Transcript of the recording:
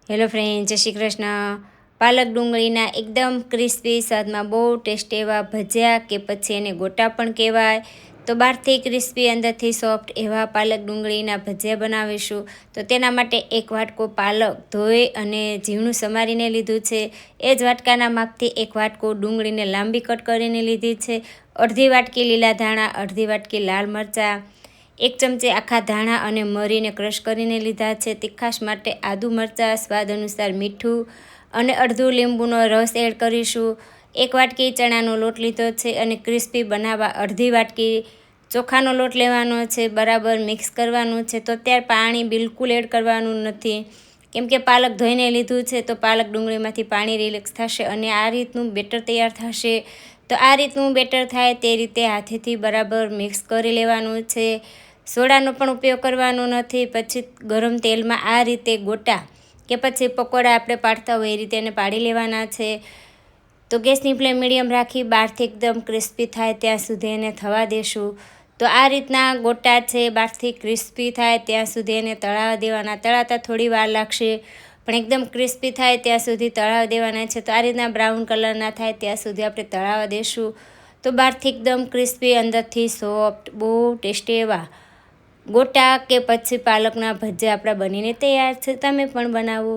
Hello friend, જય શ્રી કૃષ્ણ। પાલક ડુંગળીના એકદમ ક્રિસ્પી સ્વાદમાં બહુ ટેસ્ટી એવા ભજીયા કે પછી એને ગોટા પણ કહેવાય, તો બહારથી ક્રિસ્પી અંદરથી સોફ્ટ એવા પાલક ડુંગળીના ભજીયા બનાવીશું। તો તેના માટે એક વાટકો પાલક ધોઈ અને ઝીણું સમારીને લીધું છે। એ જ વાટકાના માપથી એક વાટકો ડુંગળીને લાંબી કટ કરીને લીધી છે। અડધી વાટકી લીલા ધાણા, અડધી વાટકી લાલ મરચાં, 1 ચમચી આખા ધાણા અને મરીને ક્રશ કરીને લીધા છે। તીખાશ માટે આદુ મરચાં, સ્વાદ અનુસાર મીઠું અને અડધું લીંબુનો રસ એડ કરીશું। 1 વાટકી ચણાનો લોટ લીધો છે અને ક્રિસ્પી બનાવવા અડધી વાટકી ચોખાનો લોટ લેવાનો છે। બરાબર મિક્સ કરવાનું છે। તો અત્યારે પાણી બિલકુલ એડ કરવાનું નથી, કેમ કે પાલક ધોઈને લીધું છે તો પાલક ડુંગળીમાંથી પાણી રિલેક્સ થશે અને આ રીતનું બેટર તૈયાર થશે। તો આ રીતનું બેટર થાય તે રીતે હાથેથી બરાબર મિક્સ કરી લેવાનું છે। સોડાનો પણ ઉપયોગ કરવાનો નથી। પછી ગરમ તેલમાં આ રીતે ગોટા કે પછી પકોડા આપણે પાડતા હોય એ રીતે એને પાડી લેવાના છે। તો ગેસની ફ્લેમ મીડિયમ રાખી બહારથી એકદમ ક્રિસ્પી થાય ત્યાં સુધી એને થવા દેશું। તો આ રીતના ગોટા છે બહારથી ક્રિસ્પી થાય ત્યાં સુધી એને તળાવવા દેવાના। તળાતા થોડી વાર લાગશે પણ એકદમ ક્રિસ્પી થાય ત્યાં સુધી તળાવવા દેવાના છે। તો આ રીતના બ્રાઉન કલરના થાય ત્યાં સુધી આપણે તળાવવા દેશું। તો બહારથી એકદમ ક્રિસ્પી, અંદરથી સોફ્ટ, બહુ ટેસ્ટી એવા ગોટા કે પછી પાલકના ભજીયા આપણા બનીને તૈયાર છે। તમે પણ બનાવો।